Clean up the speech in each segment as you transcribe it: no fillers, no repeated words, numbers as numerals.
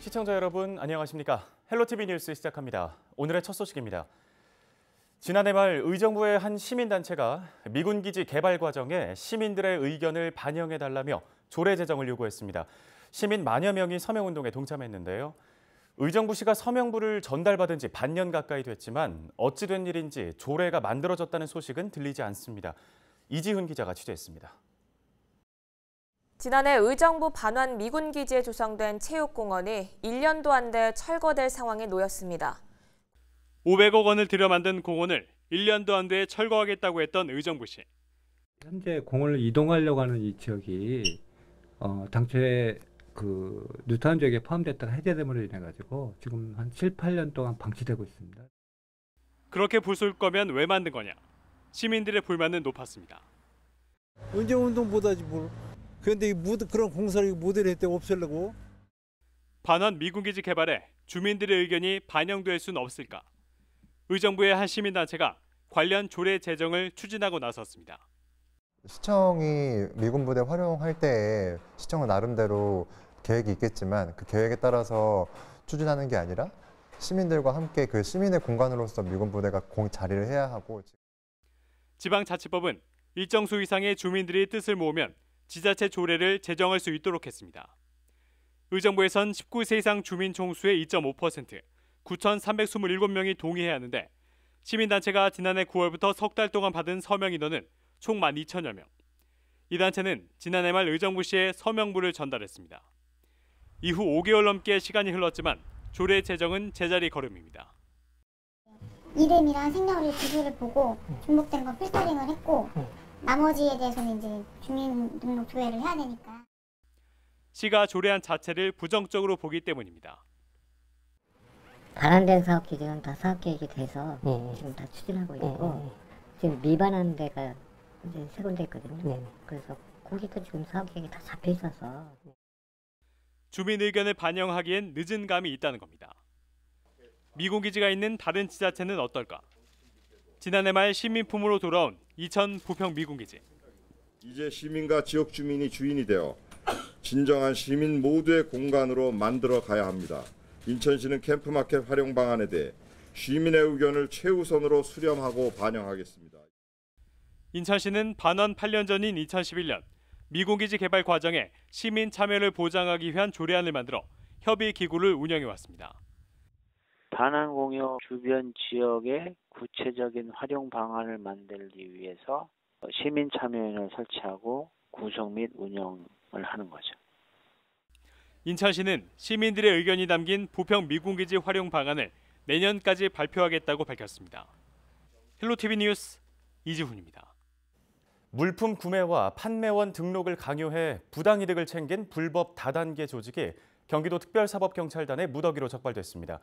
시청자 여러분 안녕하십니까? 헬로티비 뉴스 시작합니다. 오늘의 첫 소식입니다. 지난해 말 의정부의 한 시민단체가 미군 기지 개발 과정에 시민들의 의견을 반영해달라며 조례 제정을 요구했습니다. 시민 만여 명이 서명운동에 동참했는데요. 의정부시가 서명부를 전달받은 지 반년 가까이 됐지만 어찌 된 일인지 조례가 만들어졌다는 소식은 들리지 않습니다. 이지훈 기자가 취재했습니다. 지난해 의정부 반환 미군 기지에 조성된 체육공원이 1년도 안 돼 철거될 상황에 놓였습니다. 500억 원을 들여 만든 공원을 1년도 안 돼 철거하겠다고 했던 의정부시. 현재 공원을 이동하려고 하는 이 지역이 당초에 뉴타운 지역에 포함됐다가 해제됨으로 인해 가지고 지금 한 7, 8년 동안 방치되고 있습니다. 그렇게 부술 거면 왜 만든 거냐? 시민들의 불만은 높았습니다. 언제 운동보다지 뭘. 그런데 그런 공사를 모델을 했대 없애려고. 반환 미군기지 개발에 주민들의 의견이 반영될 수는 없을까? 의정부의 한 시민단체가 관련 조례 제정을 추진하고 나섰습니다. 시청이 미군 부대 활용할 때 시청은 나름대로 계획이 있겠지만 그 계획에 따라서 추진하는 게 아니라 시민들과 함께 그 시민의 공간으로서 미군 부대가 자리를 해야 하고. 지방자치법은 일정 수 이상의 주민들이 뜻을 모으면 지자체 조례를 제정할 수 있도록 했습니다. 의정부에선 19세 이상 주민 총수의 2.5%, 9,327명이 동의해야 하는데 시민단체가 지난해 9월부터 석 달 동안 받은 서명 인원은 총 12,000여 명. 이 단체는 지난해 말 의정부시에 서명부를 전달했습니다. 이후 5개월 넘게 시간이 흘렀지만 조례 제정은 제자리 걸음입니다. 이름이랑 생년월일 비교를 보고 중복된 건 필터링을 했고 나머지에 대해서는 이제 주민등록 조회를 해야 되니까. 시가 조례안 자체를 부정적으로 보기 때문입니다. 반환된 사업 규정은 다 사업 계획이 돼서 지금 다 추진하고 있고 지금 미반환 데가 이제 세 군데 있거든요. 그래서 거기도 지금 사업 계획이 다 잡혀 있어서. 주민 의견을 반영하기엔 늦은 감이 있다는 겁니다. 미군 기지가 있는 다른 지자체는 어떨까? 지난해 말 시민품으로 돌아온 이천 부평 미군 기지. 이제 시민과 지역 주민이 주인이 되어 진정한 시민 모두의 공간으로 만들어 가야 합니다. 인천시는 캠프마켓 활용 방안에 대해 시민의 의견을 최우선으로 수렴하고 반영하겠습니다. 인천시는 반환 8년 전인 2011년 미군기지 개발 과정에 시민 참여를 보장하기 위한 조례안을 만들어 협의 기구를 운영해왔습니다. 반환공역 주변 지역의 구체적인 활용 방안을 만들기 위해서 시민 참여위원회를 설치하고 구성 및 운영을 하는 거죠. 인천시는 시민들의 의견이 담긴 부평 미군기지 활용 방안을 내년까지 발표하겠다고 밝혔습니다. 헬로티비 뉴스 이지훈입니다. 물품 구매와 판매원 등록을 강요해 부당이득을 챙긴 불법 다단계 조직이 경기도 특별사법경찰단의 무더기로 적발됐습니다.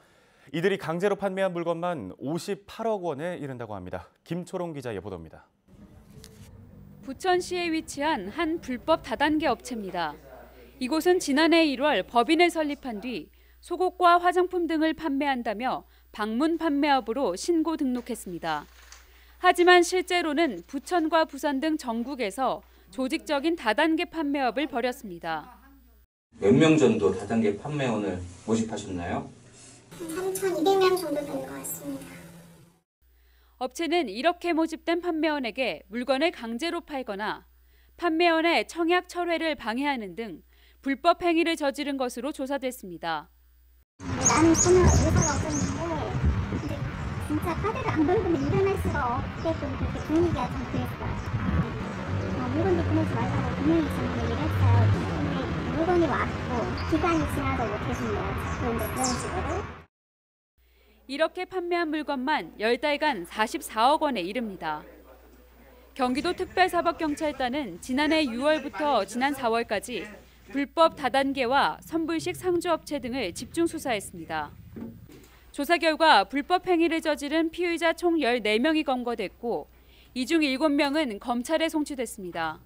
이들이 강제로 판매한 물건만 58억 원에 이른다고 합니다. 김초롱 기자의 보도입니다. 부천시에 위치한 한 불법 다단계 업체입니다. 이곳은 지난해 1월 법인을 설립한 뒤 속옷과 화장품 등을 판매한다며 방문 판매업으로 신고 등록했습니다. 하지만 실제로는 부천과 부산 등 전국에서 조직적인 다단계 판매업을 벌였습니다. 몇 명 정도 다단계 판매원을 모집하셨나요? 3,200명 정도 되는 것 같습니다. 업체는 이렇게 모집된 판매원에게 물건을 강제로 팔거나 판매원의 청약 철회를 방해하는 등 불법 행위를 저지른 것으로 조사됐습니다. 나는 전혀 의사가 없었는데 근데 진짜 카드를 안 걸고는 일어날 수가 없게끔 그렇게 분위기가 좀 그랬어요. 물건도 보내지 말라고 분명히 지금 얘기를 했어요. 근데 물건이 왔고 기간이 지나도 계속 그런데 그런 식으로. 이렇게 판매한 물건만 10달간 44억 원에 이릅니다. 경기도 특별사법경찰단은 지난해 6월부터 지난 4월까지 불법 다단계와 선불식 상주업체 등을 집중 수사했습니다. 조사 결과 불법 행위를 저지른 피의자 총 14명이 검거됐고 이 중 7명은 검찰에 송치됐습니다.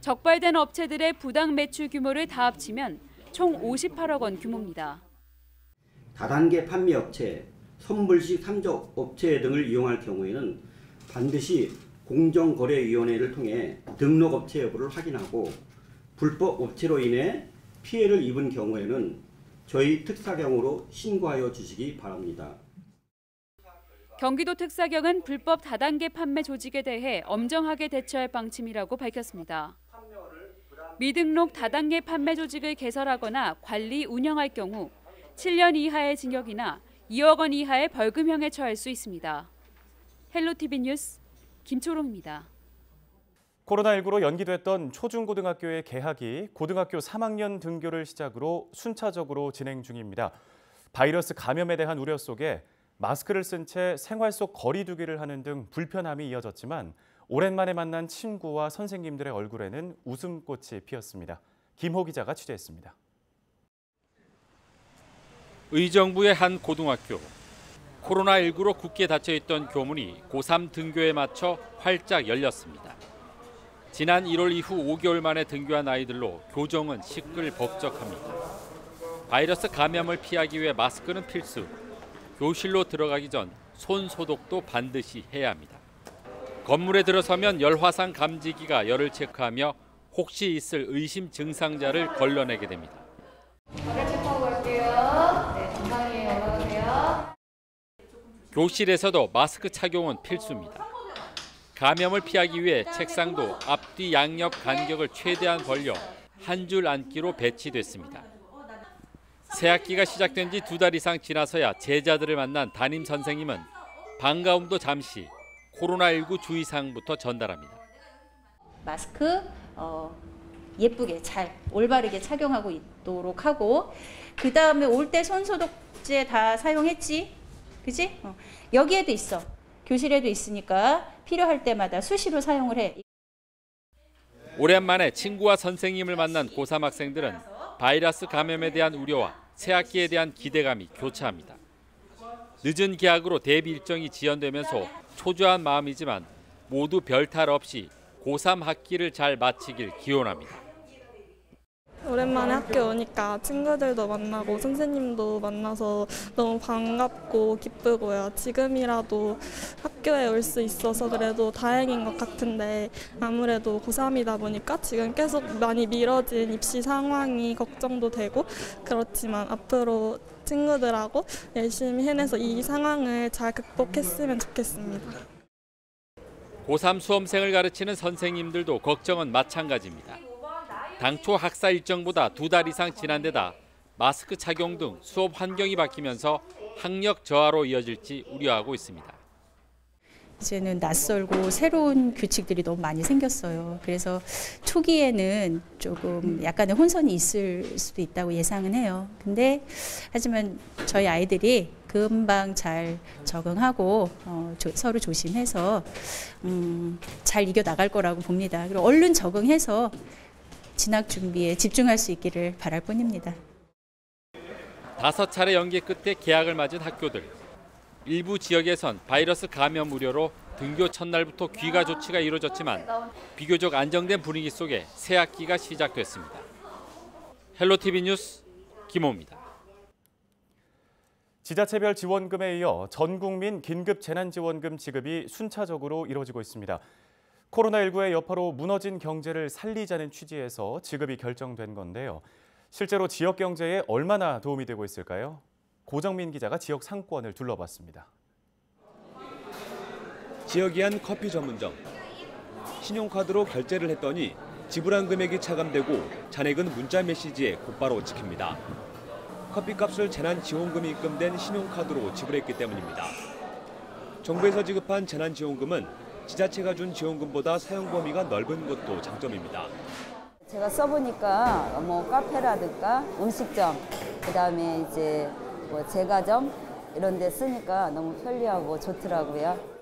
적발된 업체들의 부당 매출 규모를 다 합치면 총 58억 원 규모입니다. 다단계 판매업체, 선불식 상주업체 등을 이용할 경우에는 반드시 공정거래위원회를 통해 등록업체 여부를 확인하고 불법 업체로 인해 피해를 입은 경우에는 저희 특사경으로 신고하여 주시기 바랍니다. 경기도 특사경은 불법 다단계 판매 조직에 대해 엄정하게 대처할 방침이라고 밝혔습니다. 미등록 다단계 판매 조직을 개설하거나 관리, 운영할 경우 7년 이하의 징역이나 2억 원 이하의 벌금형에 처할 수 있습니다. 헬로티비 뉴스 김초롱입니다. 코로나19로 연기됐던 초중고등학교의 개학이 고등학교 3학년 등교를 시작으로 순차적으로 진행 중입니다. 바이러스 감염에 대한 우려 속에 마스크를 쓴 채 생활 속 거리 두기를 하는 등 불편함이 이어졌지만 오랜만에 만난 친구와 선생님들의 얼굴에는 웃음꽃이 피었습니다. 김호 기자가 취재했습니다. 의정부의 한 고등학교. 코로나19로 굳게 닫혀있던 교문이 고3 등교에 맞춰 활짝 열렸습니다. 지난 1월 이후 5개월 만에 등교한 아이들로 교정은 시끌벅적합니다. 바이러스 감염을 피하기 위해 마스크는 필수. 교실로 들어가기 전 손 소독도 반드시 해야 합니다. 건물에 들어서면 열화상 감지기가 열을 체크하며 혹시 있을 의심 증상자를 걸러내게 됩니다. 체크하고 갈게요. 네, 정상이에요. 올라가세요. 교실에서도 마스크 착용은 필수입니다. 감염을 피하기 위해 책상도 앞뒤 양옆 간격을 최대한 벌려 한 줄 앉기로 배치됐습니다. 새학기가 시작된 지 2달 이상 지나서야 제자들을 만난 담임 선생님은 반가움도 잠시 코로나19 주의사항부터 전달합니다. 마스크 예쁘게 잘 올바르게 착용하고 있도록 하고 그 다음에 올 때 손소독제 다 사용했지? 그지? 여기에도 있어. 교실에도 있으니까 필요할 때마다 수시로 사용을 해. 오랜만에 친구와 선생님을 만난 고3 학생들은 바이러스 감염에 대한 우려와 새학기에 대한 기대감이 교차합니다. 늦은 개학으로 대비 일정이 지연되면서 초조한 마음이지만 모두 별탈 없이 고3 학기를 잘 마치길 기원합니다. 오랜만에 학교 오니까 친구들도 만나고 선생님도 만나서 너무 반갑고 기쁘고요. 지금이라도 학교에 올 수 있어서 그래도 다행인 것 같은데 아무래도 고3이다 보니까 지금 계속 많이 미뤄진 입시 상황이 걱정도 되고 그렇지만 앞으로 친구들하고 열심히 해내서 이 상황을 잘 극복했으면 좋겠습니다. 고3 수험생을 가르치는 선생님들도 걱정은 마찬가지입니다. 당초 학사 일정보다 2달 이상 지난 데다 마스크 착용 등 수업 환경이 바뀌면서 학력 저하로 이어질지 우려하고 있습니다. 이제는 낯설고 새로운 규칙들이 너무 많이 생겼어요. 그래서 초기에는 조금 약간의 혼선이 있을 수도 있다고 예상은 해요. 근데 하지만 저희 아이들이 금방 잘 적응하고 서로 조심해서 잘 이겨나갈 거라고 봅니다. 그리고 얼른 적응해서 진학 준비에 집중할 수 있기를 바랄 뿐입니다. 5차례 연기 끝에 개학을 맞은 학교들. 일부 지역에선 바이러스 감염 우려로 등교 첫날부터 귀가 조치가 이루어졌지만 비교적 안정된 분위기 속에 새 학기가 시작됐습니다. 헬로티비 뉴스 김호입니다. 지자체별 지원금에 이어 전 국민 긴급 재난지원금 지급이 순차적으로 이루어지고 있습니다. 코로나19의 여파로 무너진 경제를 살리자는 취지에서 지급이 결정된 건데요. 실제로 지역 경제에 얼마나 도움이 되고 있을까요? 고정민 기자가 지역 상권을 둘러봤습니다. 지역이 한 커피 전문점. 신용카드로 결제를 했더니 지불한 금액이 차감되고 잔액은 문자 메시지에 곧바로 찍힙니다. 커피값을 재난지원금이 입금된 신용카드로 지불했기 때문입니다. 정부에서 지급한 재난지원금은 지자체가 준 지원금보다 사용 범위가 넓은 것도 장점입니다. 제가 써보니까 뭐 카페라든가 음식점, 그다음에 이제 뭐 제과점 이런 데 쓰니까 너무 편리하고 좋더라고요.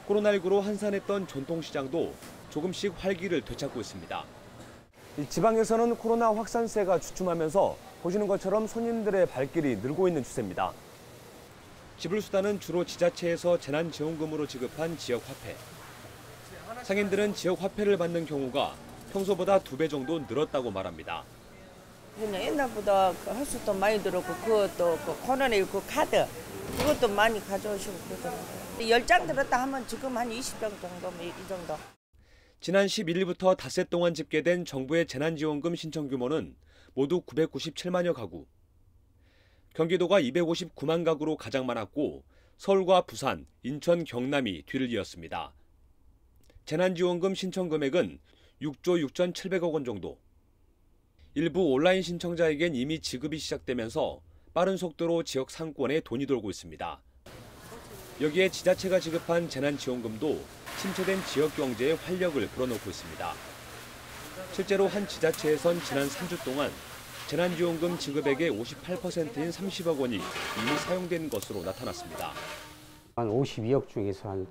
코로나19로 한산했던 전통시장도 조금씩 활기를 되찾고 있습니다. 지방에서는 코로나 확산세가 주춤하면서 보시는 것처럼 손님들의 발길이 늘고 있는 추세입니다. 지불수단은 주로 지자체에서 재난지원금으로 지급한 지역화폐. 상인들은 지역화폐를 받는 경우가 평소보다 2배 정도 늘었다고 말합니다. 그냥 옛날보다 횟수도 많이 늘었고 그것도 코로나19 카드 그것도 많이 가져오시고 그러더라고요. 10장 들었다 하면 지금 한 20병 정도 이 정도. 지난 11일부터 닷새 동안 집계된 정부의 재난지원금 신청 규모는 모두 997만여 가구. 경기도가 259만 가구로 가장 많았고 서울과 부산, 인천, 경남이 뒤를 이었습니다. 재난지원금 신청 금액은 6조 6,700억 원 정도. 일부 온라인 신청자에겐 이미 지급이 시작되면서 빠른 속도로 지역 상권에 돈이 돌고 있습니다. 여기에 지자체가 지급한 재난지원금도 침체된 지역 경제에 활력을 불어넣고 있습니다. 실제로 한 지자체에선 지난 3주 동안 재난지원금 지급액의 58%인 30억 원이 이미 사용된 것으로 나타났습니다. 한 52억 중에서 한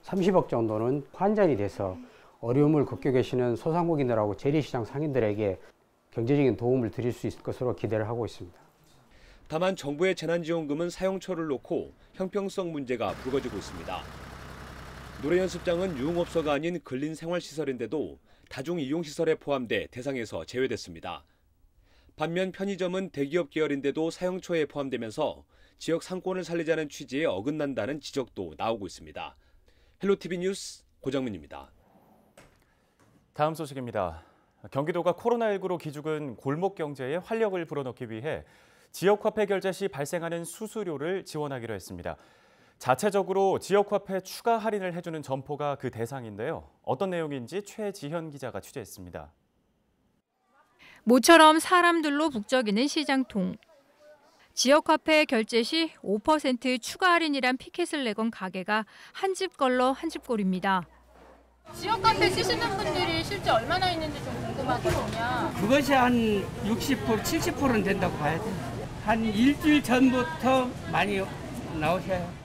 30억 정도는 환전이 돼서 어려움을 겪고 계시는 소상공인들하고 재래시장 상인들에게 경제적인 도움을 드릴 수 있을 것으로 기대를 하고 있습니다. 다만 정부의 재난지원금은 사용처를 놓고 형평성 문제가 불거지고 있습니다. 노래연습장은 유흥업소가 아닌 근린생활시설인데도 다중이용시설에 포함돼 대상에서 제외됐습니다. 반면 편의점은 대기업 계열인데도 사용처에 포함되면서 지역 상권을 살리자는 취지에 어긋난다는 지적도 나오고 있습니다. 헬로티비 뉴스 고정민입니다. 다음 소식입니다. 경기도가 코로나19로 기죽은 골목 경제에 활력을 불어넣기 위해 지역화폐 결제 시 발생하는 수수료를 지원하기로 했습니다. 자체적으로 지역화폐 추가 할인을 해주는 점포가 그 대상인데요. 어떤 내용인지 최지현 기자가 취재했습니다. 모처럼 사람들로 북적이는 시장통. 지역화폐 결제 시 5% 추가 할인이란 피켓을 내건 가게가 한 집 걸러 한 집 꼴입니다. 지역화폐 쓰시는 분들이 실제 얼마나 있는지 좀 궁금하거든요. 그것이 한 60%, 70%는 된다고 봐야 돼요. 한 일주일 전부터 많이 나오셔요.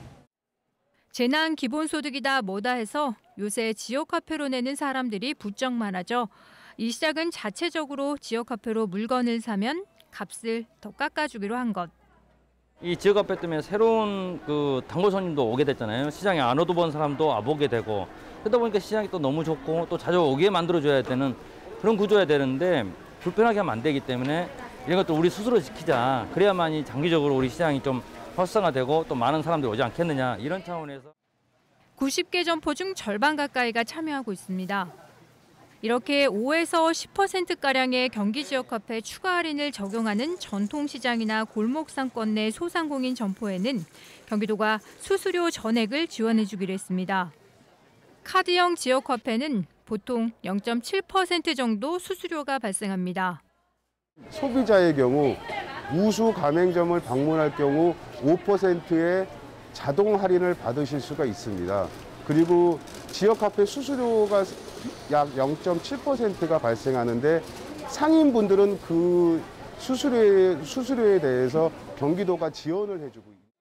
재난 기본소득이다 뭐다 해서 요새 지역화폐로 내는 사람들이 부쩍 많아져 이 시작은 자체적으로 지역화폐로 물건을 사면 값을 더 깎아주기로 한 것. 이 지역화폐 때문에 새로운 단골 손님도 오게 됐잖아요. 시장에 안 오도 본 사람도 와보게 되고 그러다 보니까 시장이 또 너무 좋고 또 자주 오게 만들어줘야 되는 그런 구조여야 되는데 불편하게 하면 안 되기 때문에 이런 것도 우리 스스로 지키자. 그래야만이 장기적으로 우리 시장이 좀 활성화되고 또 많은 사람들이 오지 않겠느냐 이런 차원에서 90개 점포 중 절반 가까이가 참여하고 있습니다. 이렇게 5에서 10%가량의 경기 지역화폐 추가 할인을 적용하는 전통시장이나 골목상권 내 소상공인 점포에는 경기도가 수수료 전액을 지원해주기로 했습니다. 카드형 지역화폐는 보통 0.7% 정도 수수료가 발생합니다. 소비자의 경우 우수 가맹점을 방문할 경우 5%의 자동 할인을 받으실 수가 있습니다. 그리고 지역화폐 수수료가 약 0.7%가 발생하는데 상인분들은 그 수수료에 대해서 경기도가 지원을 해주고 있습니다.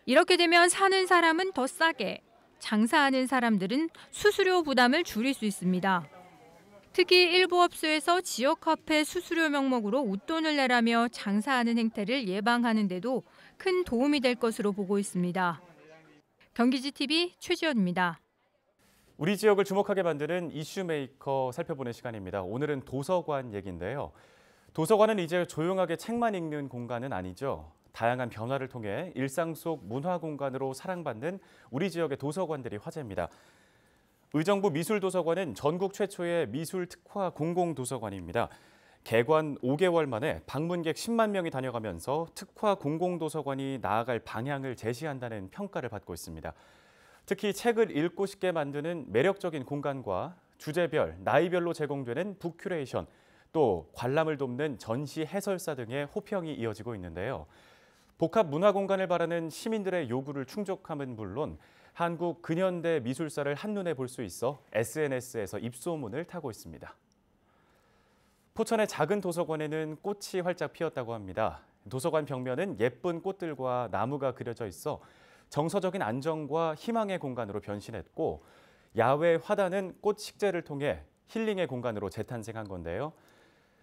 이렇게 되면 사는 사람은 더 싸게, 장사하는 사람들은 수수료 부담을 줄일 수 있습니다. 특히 일부 업소에서 지역화폐 수수료 명목으로 웃돈을 내라며 장사하는 행태를 예방하는 데도 큰 도움이 될 것으로 보고 있습니다. 경기지TV 최지연입니다. 우리 지역을 주목하게 만드는 이슈메이커 살펴보는 시간입니다. 오늘은 도서관 얘기인데요. 도서관은 이제 조용하게 책만 읽는 공간은 아니죠. 다양한 변화를 통해 일상 속 문화 공간으로 사랑받는 우리 지역의 도서관들이 화제입니다. 의정부 미술도서관은 전국 최초의 미술 특화 공공도서관입니다. 개관 5개월 만에 방문객 10만 명이 다녀가면서 특화 공공도서관이 나아갈 방향을 제시한다는 평가를 받고 있습니다. 특히 책을 읽고 싶게 만드는 매력적인 공간과 주제별, 나이별로 제공되는 북큐레이션, 또 관람을 돕는 전시 해설사 등의 호평이 이어지고 있는데요. 복합 문화 공간을 바라는 시민들의 요구를 충족함은 물론 한국 근현대 미술사를 한눈에 볼 수 있어 SNS에서 입소문을 타고 있습니다. 포천의 작은 도서관에는 꽃이 활짝 피었다고 합니다. 도서관 벽면은 예쁜 꽃들과 나무가 그려져 있어 정서적인 안정과 희망의 공간으로 변신했고 야외 화단은 꽃 식재를 통해 힐링의 공간으로 재탄생한 건데요.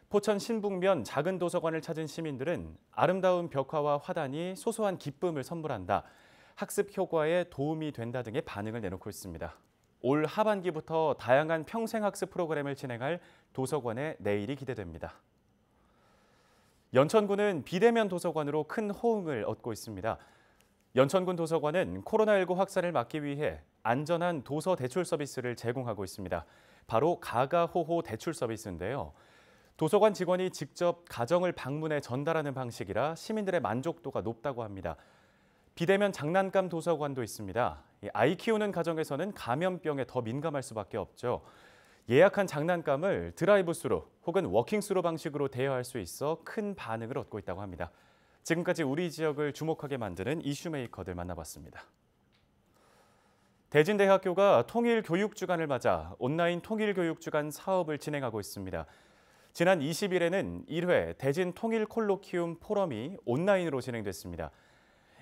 포천 신북면 작은 도서관을 찾은 시민들은 아름다운 벽화와 화단이 소소한 기쁨을 선물한다, 학습 효과에 도움이 된다 등의 반응을 내놓고 있습니다. 올 하반기부터 다양한 평생학습 프로그램을 진행할 도서관의 내일이 기대됩니다. 연천군은 비대면 도서관으로 큰 호응을 얻고 있습니다. 연천군 도서관은 코로나19 확산을 막기 위해 안전한 도서 대출 서비스를 제공하고 있습니다. 바로 가가호호 대출 서비스인데요. 도서관 직원이 직접 가정을 방문해 전달하는 방식이라 시민들의 만족도가 높다고 합니다. 비대면 장난감 도서관도 있습니다. 아이 키우는 가정에서는 감염병에 더 민감할 수밖에 없죠. 예약한 장난감을 드라이브스루 혹은 워킹스루 방식으로 대여할 수 있어 큰 반응을 얻고 있다고 합니다. 지금까지 우리 지역을 주목하게 만드는 이슈메이커들 만나봤습니다. 대진대학교가 통일교육주간을 맞아 온라인 통일교육주간 사업을 진행하고 있습니다. 지난 20일에는 1회 대진 통일 콜로키움 포럼이 온라인으로 진행됐습니다.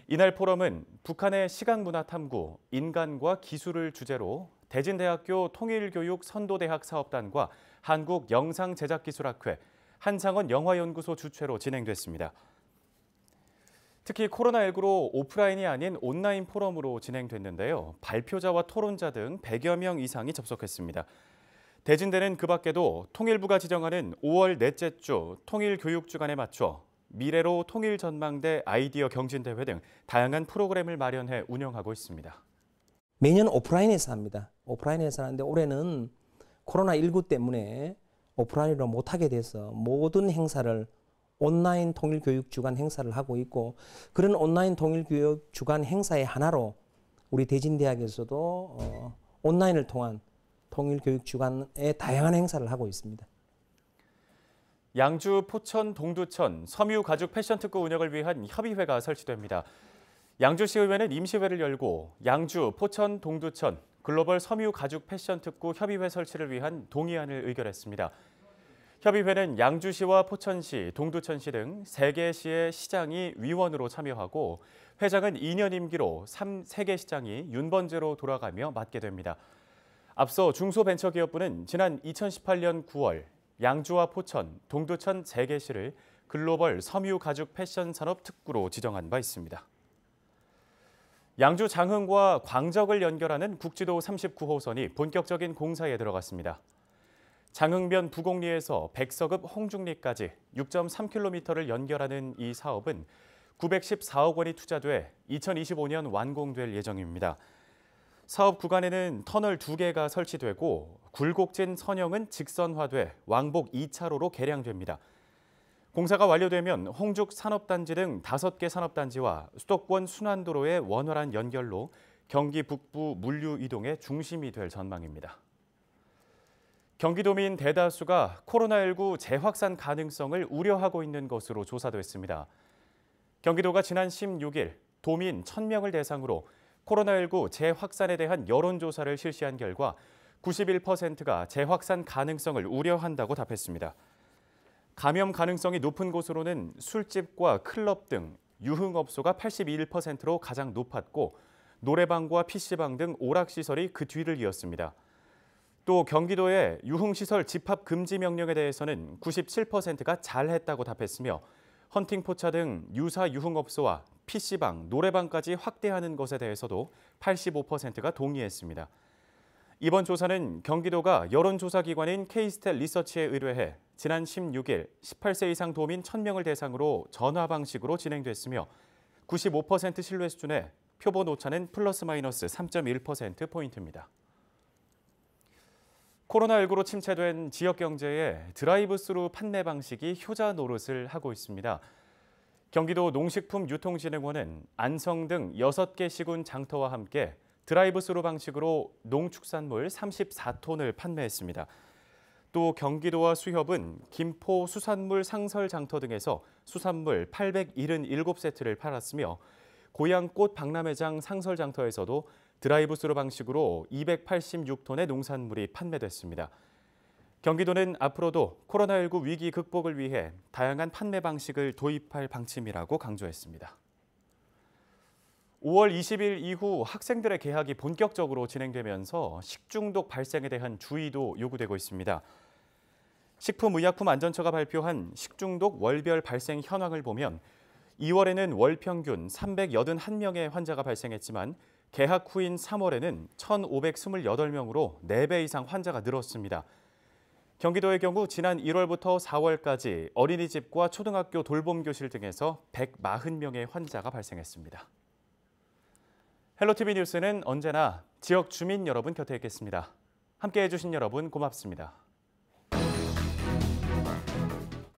이날 포럼은 북한의 시각문화 탐구, 인간과 기술을 주제로 대진대학교 통일교육 선도대학 사업단과 한국영상제작기술학회, 한상원 영화연구소 주최로 진행됐습니다. 특히 코로나19로 오프라인이 아닌 온라인 포럼으로 진행됐는데요. 발표자와 토론자 등 100여 명 이상이 접속했습니다. 대진대는 그 밖에도 통일부가 지정하는 5월 넷째 주 통일교육주간에 맞춰 미래로 통일전망대 아이디어 경진대회 등 다양한 프로그램을 마련해 운영하고 있습니다. 매년 오프라인에서 합니다. 오프라인에서 하는데 올해는 코로나19 때문에 오프라인으로 못하게 돼서 모든 행사를 온라인 통일교육주간 행사를 하고 있고, 그런 온라인 통일교육주간 행사의 하나로 우리 대진대학에서도 온라인을 통한 통일교육주간의 다양한 행사를 하고 있습니다. 양주, 포천, 동두천, 섬유 가죽 패션 특구 운영을 위한 협의회가 설치됩니다. 양주시의회는 임시회를 열고 양주, 포천, 동두천 글로벌 섬유 가죽 패션 특구 협의회 설치를 위한 동의안을 의결했습니다. 협의회는 양주시와 포천시, 동두천시 등 3개 시의 시장이 위원으로 참여하고 회장은 2년 임기로 3개 시장이 윤번제로 돌아가며 맡게 됩니다. 앞서 중소벤처기업부는 지난 2018년 9월 양주와 포천, 동두천 3개 시를 글로벌 섬유 가죽 패션 산업 특구로 지정한 바 있습니다. 양주 장흥과 광적을 연결하는 국지도 39호선이 본격적인 공사에 들어갔습니다. 장흥면 부곡리에서 백서급 홍중리까지 6.3km를 연결하는 이 사업은 914억 원이 투자돼 2025년 완공될 예정입니다. 사업 구간에는 터널 2개가 설치되고 굴곡진 선형은 직선화돼 왕복 2차로로 개량됩니다. 공사가 완료되면 홍죽 산업단지 등 5개 산업단지와 수도권 순환도로의 원활한 연결로 경기 북부 물류 이동의 중심이 될 전망입니다. 경기도민 대다수가 코로나19 재확산 가능성을 우려하고 있는 것으로 조사됐습니다. 경기도가 지난 16일 도민 1,000명을 대상으로 코로나19 재확산에 대한 여론조사를 실시한 결과 91%가 재확산 가능성을 우려한다고 답했습니다. 감염 가능성이 높은 곳으로는 술집과 클럽 등 유흥업소가 81%로 가장 높았고 노래방과 PC방 등 오락시설이 그 뒤를 이었습니다. 또 경기도의 유흥시설 집합 금지 명령에 대해서는 97%가 잘했다고 답했으며 헌팅포차 등 유사 유흥업소와 PC방, 노래방까지 확대하는 것에 대해서도 85%가 동의했습니다. 이번 조사는 경기도가 여론조사기관인 K스탯 리서치에 의뢰해 지난 16일 18세 이상 도민 1,000명을 대상으로 전화 방식으로 진행됐으며 95% 신뢰 수준에 표본 오차는 플러스 마이너스 3.1%포인트입니다. 코로나19로 침체된 지역 경제에 드라이브스루 판매 방식이 효자 노릇을 하고 있습니다. 경기도 농식품유통진흥원은 안성 등 6개 시군 장터와 함께 드라이브스루 방식으로 농축산물 34톤을 판매했습니다. 또 경기도와 수협은 김포 수산물 상설 장터 등에서 수산물 877세트를 팔았으며 고양꽃 박람회장 상설 장터에서도 드라이브스루 방식으로 286톤의 농산물이 판매됐습니다. 경기도는 앞으로도 코로나19 위기 극복을 위해 다양한 판매 방식을 도입할 방침이라고 강조했습니다. 5월 20일 이후 학생들의 개학이 본격적으로 진행되면서 식중독 발생에 대한 주의도 요구되고 있습니다. 식품의약품안전처가 발표한 식중독 월별 발생 현황을 보면 2월에는 월 평균 381명의 환자가 발생했지만 개학 후인 3월에는 1,528명으로 4배 이상 환자가 늘었습니다. 경기도의 경우 지난 1월부터 4월까지 어린이집과 초등학교 돌봄교실 등에서 140명의 환자가 발생했습니다. 헬로티비 뉴스는 언제나 지역 주민 여러분 곁에 있겠습니다. 함께해 주신 여러분 고맙습니다.